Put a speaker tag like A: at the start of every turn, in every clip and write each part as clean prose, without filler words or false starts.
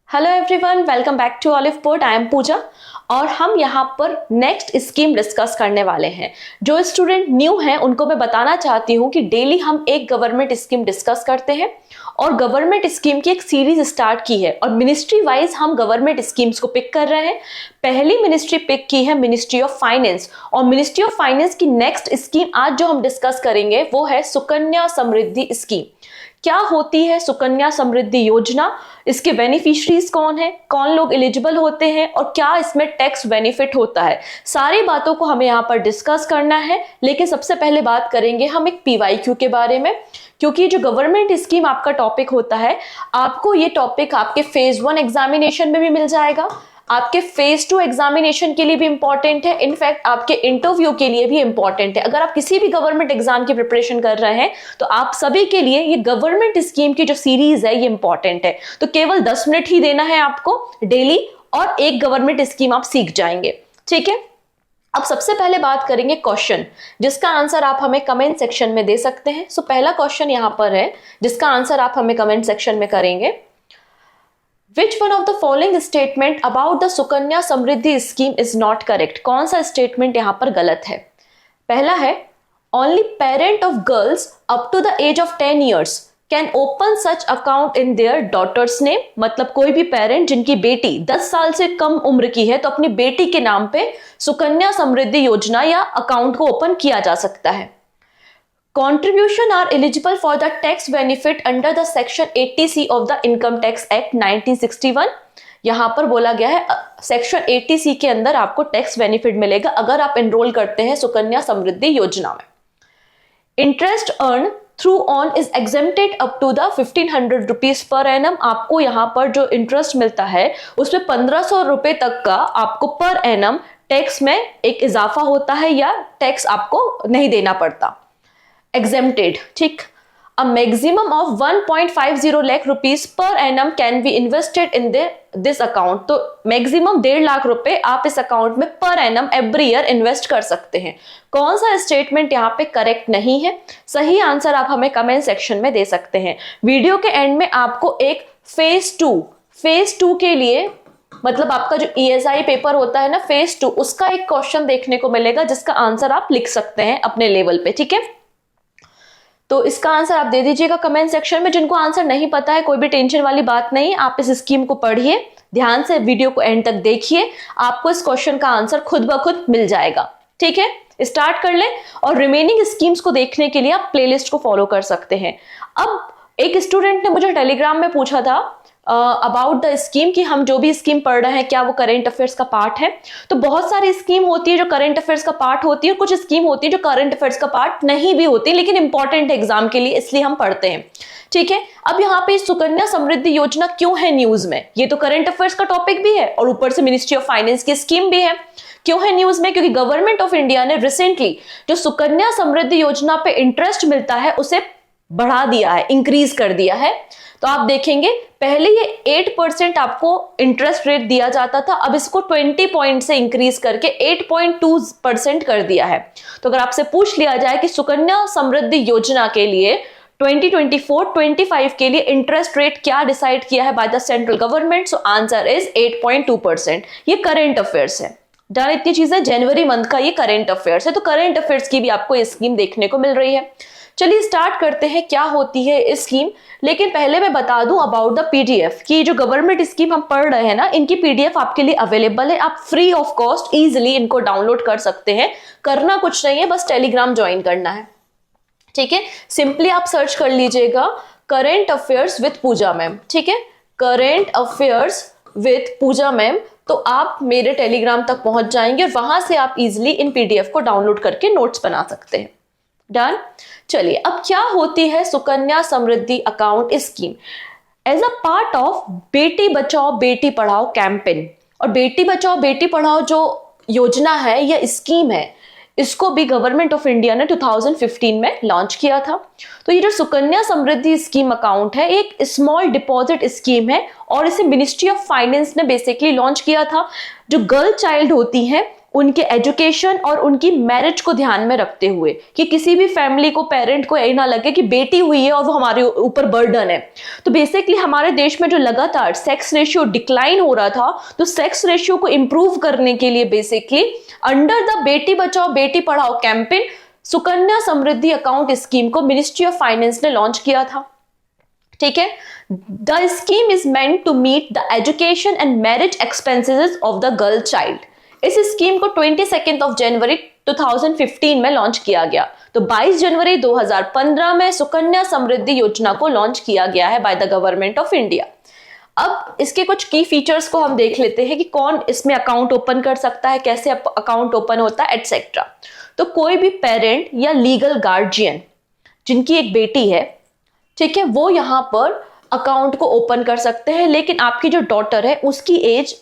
A: Hello everyone, welcome back to Olive Port. I am Pooja और हम यहाँ पर नेक्स्ट स्कीम डिस्कस करने वाले हैं। जो स्टूडेंट न्यू हैं उनको मैं बताना चाहती हूँ कि डेली हम एक गवर्नमेंट स्कीम डिस्कस करते हैं और गवर्नमेंट स्कीम की एक सीरीज स्टार्ट की है और मिनिस्ट्री वाइज हम गवर्नमेंट स्कीम्स को पिक कर रहे हैं। पहली मिनिस्ट्री पिक की है मिनिस्ट्री ऑफ फाइनेंस और मिनिस्ट्री ऑफ फाइनेंस की नेक्स्ट स्कीम आज जो हम डिस्कस करेंगे वो है सुकन्या समृद्धि स्कीम। क्या होती है सुकन्या समृद्धि योजना, इसके बेनिफिशियरीज कौन है, कौन लोग एलिजिबल होते हैं और क्या इसमें टैक्स बेनिफिट होता है, सारी बातों को हमें यहाँ पर डिस्कस करना है। लेकिन सबसे पहले बात करेंगे हम एक पीवाईक्यू के बारे में, क्योंकि जो गवर्नमेंट स्कीम आपका टॉपिक होता है, आपको ये टॉपिक आपके फेज 1 एग्जामिनेशन में भी मिल जाएगा, आपके फेज 2 एग्जामिनेशन के लिए भी इंपॉर्टेंट है, इनफैक्ट आपके इंटरव्यू के लिए भी इंपॉर्टेंट है। अगर आप किसी भी गवर्नमेंट एग्जाम की प्रिपरेशन कर रहे हैं तो आप सभी के लिए ये गवर्नमेंट स्कीम की जो सीरीज है ये इंपॉर्टेंट है। तो केवल 10 मिनट ही देना है आपको डेली और एक गवर्नमेंट स्कीम आप सीख जाएंगे, ठीक है। अब सबसे पहले बात करेंगे क्वेश्चन, जिसका आंसर आप हमें कमेंट सेक्शन में दे सकते हैं। सो पहला क्वेश्चन यहां पर है जिसका आंसर आप हमें कमेंट सेक्शन में करेंगे। Which one of the following statement about the Sukanya Samriddhi scheme is not correct? कौन सा स्टेटमेंट यहां पर गलत है? पहला है only parent of girls up to the age of 10 years can open such account in their daughter's name। मतलब कोई भी पेरेंट जिनकी बेटी 10 साल से कम उम्र की है तो अपनी बेटी के नाम पे सुकन्या समृद्धि योजना या अकाउंट को ओपन किया जा सकता है। Contribution are eligible for the tax benefit under the section 80C of the Income Tax Act 1961। यहां पर बोला गया है सेक्शन 80C के अंदर आपको टैक्स बेनिफिट मिलेगा अगर आप एनरोल करते हैं सुकन्या समृद्धि योजना में। Interest earn through on is exempted up to the 1500 rupees per annum. आपको यहां पर जो इंटरेस्ट मिलता है उसमें 1500 रुपए तक का आपको पर एनम टैक्स में एक इजाफा होता है या टैक्स आपको नहीं देना पड़ता। Exempted, ठीक। A maximum of 1.50 lakh rupees per annum can be invested in this account। तो मैक्सिमम 1.5 लाख रुपए आप इस अकाउंट में per annum every year invest कर सकते हैं। कौन सा स्टेटमेंट यहाँ पे करेक्ट नहीं है? सही आंसर आप हमें कमेंट सेक्शन में दे सकते हैं। वीडियो के एंड में आपको एक फेज 2 के लिए, मतलब आपका जो ESI पेपर होता है ना फेज 2, उसका एक क्वेश्चन देखने को मिलेगा जिसका आंसर आप लिख सकते हैं अपने लेवल पे, ठीक है। तो इसका आंसर आप दे दीजिएगा कमेंट सेक्शन में। जिनको आंसर नहीं पता है कोई भी टेंशन वाली बात नहीं, आप इस स्कीम को पढ़िए, ध्यान से वीडियो को एंड तक देखिए, आपको इस क्वेश्चन का आंसर खुद ब खुद मिल जाएगा, ठीक है। स्टार्ट कर लें और रिमेनिंग स्कीम्स को देखने के लिए आप प्लेलिस्ट को फॉलो कर सकते हैं। अब एक स्टूडेंट ने मुझे टेलीग्राम में पूछा था अबाउट द स्कीम कि हम जो भी स्कीम पढ़ रहे हैं क्या वो करंट अफेयर्स का पार्ट है। तो बहुत सारी स्कीम होती है जो करंट अफेयर्स का पार्ट होती है और कुछ स्कीम होती है जो करंट अफेयर्स का पार्ट नहीं भी होती, लेकिन इंपॉर्टेंट है एग्जाम के लिए, इसलिए हम पढ़ते हैं, ठीक है। अब यहाँ पे सुकन्या समृद्धि योजना क्यों है न्यूज में? ये तो करंट अफेयर्स का टॉपिक भी है और ऊपर से मिनिस्ट्री ऑफ फाइनेंस की स्कीम भी है। क्यों है न्यूज में? क्योंकि गवर्नमेंट ऑफ इंडिया ने रिसेंटली जो सुकन्या समृद्धि योजना पे इंटरेस्ट मिलता है उसे बढ़ा दिया है, इंक्रीज कर दिया है। तो आप देखेंगे पहले ये 8% आपको इंटरेस्ट रेट दिया जाता था, अब इसको 20 पॉइंट से इंक्रीज करके 8.2% कर दिया है। तो अगर आपसे पूछ लिया जाए कि सुकन्या समृद्धि योजना के लिए 2024-25 के लिए इंटरेस्ट रेट क्या डिसाइड किया है by the central government, so answer is 8.2%। ये करंट अफेयर्स है, जहां इतनी चीजें जनवरी मंथ का ये करंट अफेयर्स है, तो करंट अफेयर्स की भी आपको ये स्कीम देखने को मिल रही है। चलिए स्टार्ट करते हैं क्या होती है इस स्कीम। लेकिन पहले मैं बता दूं अबाउट द पीडीएफ कि जो गवर्नमेंट स्कीम हम पढ़ रहे हैं ना, इनकी पीडीएफ आपके लिए अवेलेबल है, आप फ्री ऑफ कॉस्ट इजीली इनको डाउनलोड कर सकते हैं। करना कुछ नहीं है, बस टेलीग्राम ज्वाइन करना है, ठीक है। सिंपली आप सर्च कर लीजिएगा current affairs with Pooja ma'am, ठीक है, current affairs with Pooja ma'am, तो आप मेरे टेलीग्राम तक पहुंच जाएंगे और वहां से आप इजिली इन पीडीएफ को डाउनलोड करके नोट्स बना सकते हैं। डन। चलिए अब क्या होती है Sukanya Samriddhi account scheme? As a part of Beti Bachao Beti Padhao campaign, और बेटी बचाओ बेटी पढ़ाओ जो योजना है या स्कीम है, इसको भी गवर्नमेंट ऑफ इंडिया ने 2015 में लॉन्च किया था। तो ये जो सुकन्या समृद्धि स्कीम अकाउंट है एक स्मॉल डिपॉजिट स्कीम है और इसे मिनिस्ट्री ऑफ फाइनेंस ने बेसिकली लॉन्च किया था। जो गर्ल चाइल्ड होती हैं उनके एजुकेशन और उनकी मैरिज को ध्यान में रखते हुए, कि किसी भी फैमिली को, पेरेंट को यही ना लगे कि बेटी हुई है और वो हमारे ऊपर बर्डन है। तो बेसिकली हमारे देश में जो लगातार सेक्स रेशियो डिक्लाइन हो रहा था, तो सेक्स रेशियो को इंप्रूव करने के लिए बेसिकली अंडर द बेटी Bachao Beti Padhao campaign Sukanya Samriddhi account scheme को मिनिस्ट्री ऑफ फाइनेंस ने लॉन्च किया था। ठीक है, the scheme is meant to meet the education and marriage expenses of the girl child. इस स्कीम को 22 जनवरी 2015 में लॉन्च किया गया। तो 22 जनवरी 2015 में सुकन्या समृद्धि योजना को लॉन्च किया गया है by the government of India. अब इसके कुछ की फीचर्स को हम देख लेते हैं कि कौन इसमें अकाउंट ओपन कर सकता है, कैसे अकाउंट ओपन होता है, एटसेट्रा। तो कोई भी पेरेंट या लीगल गार्जियन जिनकी एक बेटी है, ठीक है, वो यहां पर अकाउंट को ओपन कर सकते हैं, लेकिन आपकी जो डॉटर है उसकी एज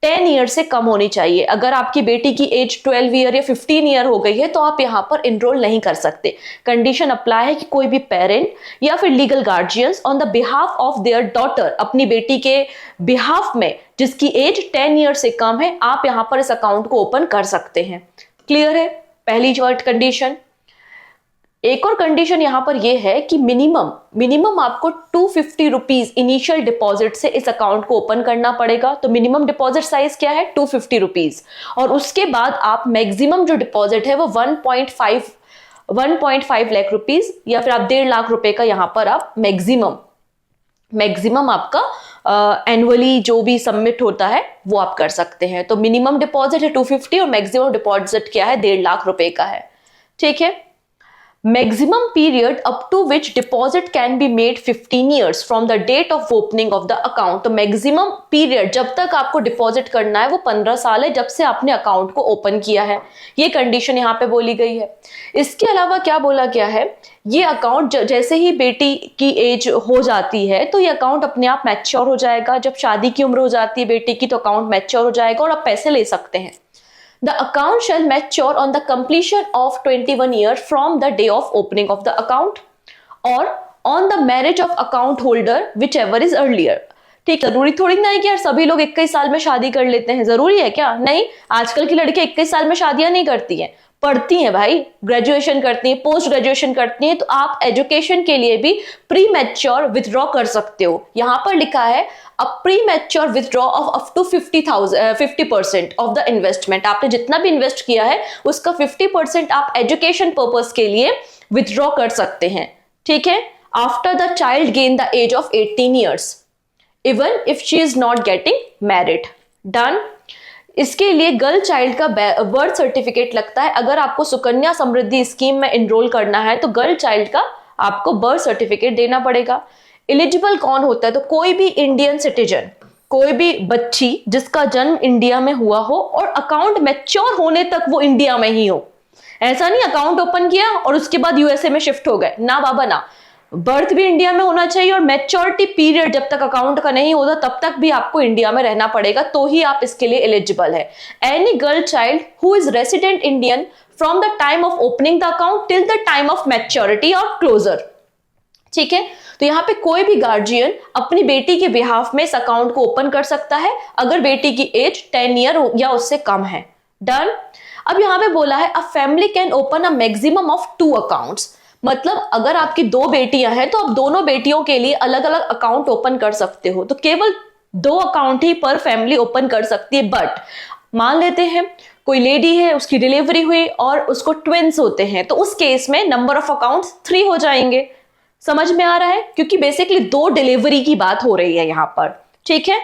A: 10 ईयर से कम होनी चाहिए। अगर आपकी बेटी की एज 12 ईयर या 15 ईयर हो गई है तो आप यहाँ पर इनरोल नहीं कर सकते। कंडीशन अप्लाई है कि कोई भी पेरेंट या फिर legal guardians on the behalf of their daughter, अपनी बेटी के बिहाफ में जिसकी एज 10 ईयर से कम है, आप यहाँ पर इस अकाउंट को ओपन कर सकते हैं। क्लियर है पहली कंडीशन। एक और कंडीशन यहां पर यह है कि मिनिमम आपको 250 रुपीज इनिशियल डिपॉजिट से इस अकाउंट को ओपन करना पड़ेगा। तो मिनिमम डिपॉजिट साइज क्या है? 250 रुपीज। और उसके बाद आप मैक्सिमम जो डिपॉजिट है वो 1.5 लाख रुपीज या फिर आप 1.5 लाख रुपए का यहां पर आप मैक्सिमम आपका एनुअली जो भी सबमिट होता है वो आप कर सकते हैं। तो मिनिमम डिपॉजिट है 250 और मैक्सिमम डिपॉजिट क्या है? 1.5 लाख रुपए का है। ठीक है। Maximum period up to which deposit can be made 15 years from the date of opening of the account। तो मैक्सिमम पीरियड जब तक आपको डिपॉजिट करना है वो 15 साल है, जब से आपने अकाउंट को ओपन किया है। ये कंडीशन यहाँ पे बोली गई है। इसके अलावा क्या बोला गया है, ये अकाउंट जैसे ही बेटी की एज हो जाती है तो ये अकाउंट अपने आप मैच्योर हो जाएगा। जब शादी की उम्र हो जाती है बेटी की तो अकाउंट मैच्योर हो जाएगा और आप पैसे ले सकते हैं। The account shall mature on the completion of 21 years from the day of opening of the account or on the marriage of account holder whichever is earlier। ठीक, जरूरी थोड़ी ना है कि यार सभी लोग 21 साल में शादी कर लेते हैं, जरूरी है क्या? नहीं, आजकल की लड़कियां 21 साल में शादियां नहीं करती हैं, पढ़ती हैं भाई, ग्रेजुएशन करती हैं, पोस्ट ग्रेजुएशन करती हैं। तो आप एजुकेशन के लिए भी प्री मैच्योर विथड्रॉ कर सकते हो। यहां पर लिखा है a premature withdraw of up to 50% of the investment. आपने जितना भी इन्वेस्ट किया है उसका 50% आप एजुकेशन पर्पस के लिए विथड्रॉ कर सकते हैं। ठीक है, after the child gain the age of 18 years even if she is not getting married. Done. इसके लिए गर्ल चाइल्ड का बर्थ सर्टिफिकेट लगता है। अगर आपको सुकन्या समृद्धि स्कीम में एनरोल करना है तो गर्ल चाइल्ड का आपको बर्थ सर्टिफिकेट देना पड़ेगा। एलिजिबल कौन होता है? तो कोई भी इंडियन सिटीजन, कोई भी बच्ची जिसका जन्म इंडिया में हुआ हो और अकाउंट मैच्योर होने तक वो इंडिया में ही हो। ऐसा नहीं अकाउंट ओपन किया और उसके बाद यूएसए में शिफ्ट हो गए, ना बाबा ना। बर्थ भी इंडिया में होना चाहिए और मैच्योरिटी पीरियड जब तक अकाउंट का नहीं होता तब तक भी आपको इंडिया में रहना पड़ेगा, तो ही आप इसके लिए एलिजिबल है। Any girl child who is resident Indian from the time of opening the account till the time of maturity और क्लोजर। ठीक है, तो यहाँ पे कोई भी गार्जियन अपनी बेटी के बिहाफ में इस अकाउंट को ओपन कर सकता है अगर बेटी की एज 10 ईयर या उससे कम है। डन। अब यहाँ पे बोला है a family can open a maximum of 2 accounts. मतलब अगर आपकी 2 बेटियां हैं तो आप दोनों बेटियों के लिए अलग अलग अकाउंट ओपन कर सकते हो। तो केवल 2 अकाउंट ही पर फैमिली ओपन कर सकती है। बट मान लेते हैं कोई लेडी है, उसकी डिलीवरी हुई और उसको ट्विंस होते हैं, तो उस केस में नंबर ऑफ अकाउंट्स 3 हो जाएंगे। समझ में आ रहा है? क्योंकि बेसिकली 2 डिलीवरी की बात हो रही है यहां पर। ठीक है,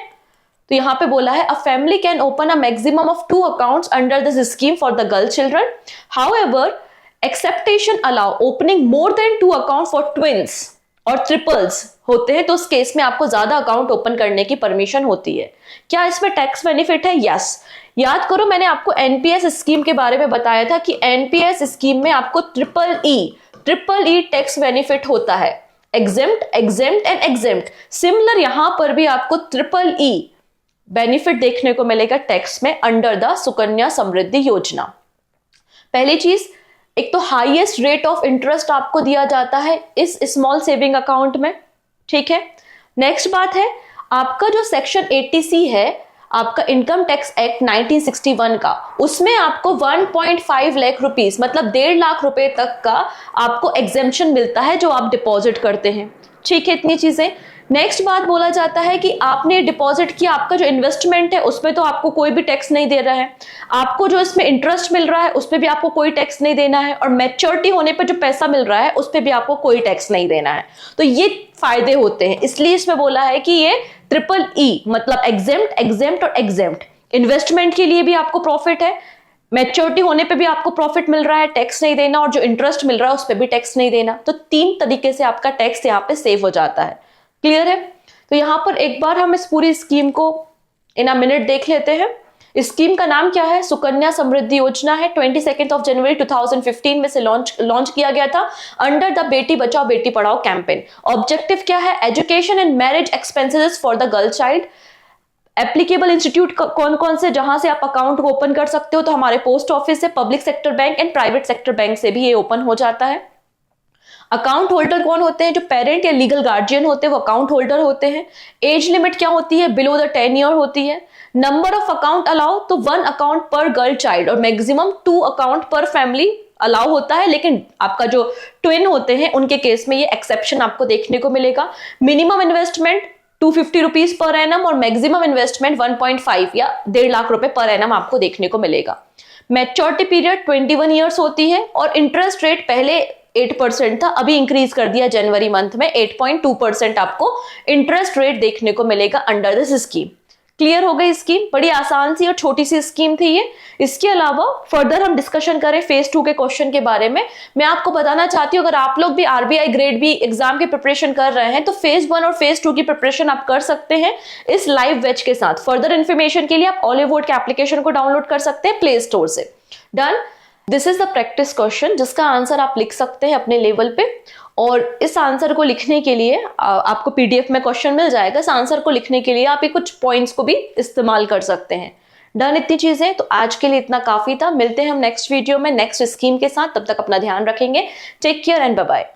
A: तो यहां पे बोला है a family can open a maximum of 2 accounts under this scheme for the girl children. However acceptation allow opening more than 2 account for twins और ट्रिपल्स होते हैं, तो उस केस में आपको ज्यादा अकाउंट ओपन करने की परमिशन होती है। क्या इसमें टैक्स बेनिफिट है? यस। याद करो मैंने आपको एनपीएस स्कीम के बारे में बताया था कि एनपीएस स्कीम में आपको ट्रिपल ई टैक्स बेनिफिट होता है। Exempt, exempt and exempt. Similar यहां पर भी आपको ट्रिपल ई बेनिफिट देखने को मिलेगा टैक्स में अंडर द सुकन्या समृद्धि योजना। पहली चीज, एक तो हाईएस्ट रेट ऑफ इंटरेस्ट आपको दिया जाता है इस स्मॉल सेविंग अकाउंट में। ठीक है, नेक्स्ट बात है आपका जो सेक्शन 80C है, आपका इनकम टैक्स एक्ट 1961 का, उसमें आपको 1.5 लाख रुपीस मतलब 1.5 लाख रुपए तक का आपको एग्जेम्पशन मिलता है जो आप डिपॉजिट करते हैं। ठीक है, इतनी चीजें। नेक्स्ट बात बोला जाता है कि आपने डिपॉजिट किया, आपका जो इन्वेस्टमेंट है उसमें तो आपको कोई भी टैक्स नहीं दे रहा है, आपको जो इसमें इंटरेस्ट मिल रहा है उसमें भी आपको कोई टैक्स नहीं देना है, और मैच्योरिटी होने पर जो पैसा मिल रहा है उस पर भी आपको कोई टैक्स नहीं देना है। तो ये फायदे होते हैं, इसलिए इसमें बोला है कि ये EEE मतलब एग्जेम्प्ट, एग्जेम्प्ट और एग्जेम्प्ट। इन्वेस्टमेंट के लिए भी आपको प्रॉफिट है, मैच्योरिटी होने पे भी आपको प्रॉफिट मिल रहा है, टैक्स नहीं देना, और जो इंटरेस्ट मिल रहा है उस पर भी टैक्स नहीं देना। तो 3 तरीके से आपका टैक्स यहाँ पे सेव हो जाता है। क्लियर है? तो यहां पर एक बार हम इस पूरी स्कीम को इन अ मिनट देख लेते हैं। इस स्कीम का नाम क्या है? सुकन्या समृद्धि योजना है। 22 जनवरी 2015 में से लॉन्च किया गया था अंडर द बेटी बचाओ बेटी पढ़ाओ कैंपेन। ऑब्जेक्टिव क्या है? Education and marriage expenses for the girl child. Applicable institute कौन कौन से जहां से आप अकाउंट को ओपन कर सकते हो? तो हमारे पोस्ट ऑफिस से, public sector bank and private sector bank से भी ये ओपन हो जाता है। अकाउंट होल्डर कौन होते हैं? जो पेरेंट या लीगल गार्जियन होते हैं वो अकाउंट होल्डर होते हैं। एज लिमिट क्या होती है? बिलो द 10 ईयर होती है। नंबर ऑफ अकाउंट अलाउ, तो 1 अकाउंट पर गर्ल चाइल्ड और मैक्सिमम 2 अकाउंट पर फैमिली अलाउ होता है, लेकिन आपका जो ट्विन होते हैं उनके केस में ये एक्सेप्शन आपको देखने को मिलेगा। Minimum investment 250 rupees per annum और मैक्सिमम इन्वेस्टमेंट 1.5 या 1.5 लाख रुपए पर एनम आपको देखने को मिलेगा। मैच्योरिटी पीरियड 21 ईयर्स होती है, और इंटरेस्ट रेट पहले 8% था, अभी इंक्रीज कर दिया जनवरी मंथ में, 8.2% आपको इंटरेस्ट रेट देखने को मिलेगा अंडर दिस स्कीम। क्लियर हो गई स्कीम? बड़ी आसान सी और छोटी सी स्कीम थी ये। इसके अलावा फर्दर हम डिस्कशन करें फेज 2 के क्वेश्चन के बारे में, मैं आपको बताना चाहती हूँ अगर आप लोग भी RBI ग्रेड बी एग्जाम की प्रिपरेशन कर रहे हैं तो फेज 1 और फेज 2 की प्रिपरेशन आप कर सकते हैं इस लाइव बैच के साथ। फर्दर इन्फॉर्मेशन के लिए आप ऑलिव बोर्ड के एप्लीकेशन को डाउनलोड कर सकते हैं प्ले स्टोर से। Done. This is the practice question जिसका आंसर आप लिख सकते हैं अपने लेवल पे, और इस आंसर को लिखने के लिए आपको PDF में क्वेश्चन मिल जाएगा। इस आंसर को लिखने के लिए आप ये कुछ पॉइंट्स को भी इस्तेमाल कर सकते हैं। डन, इतनी चीजें। तो आज के लिए इतना काफी था। मिलते हैं हम नेक्स्ट वीडियो में नेक्स्ट स्कीम के साथ, तब तक अपना ध्यान रखेंगे। Take care and bye bye.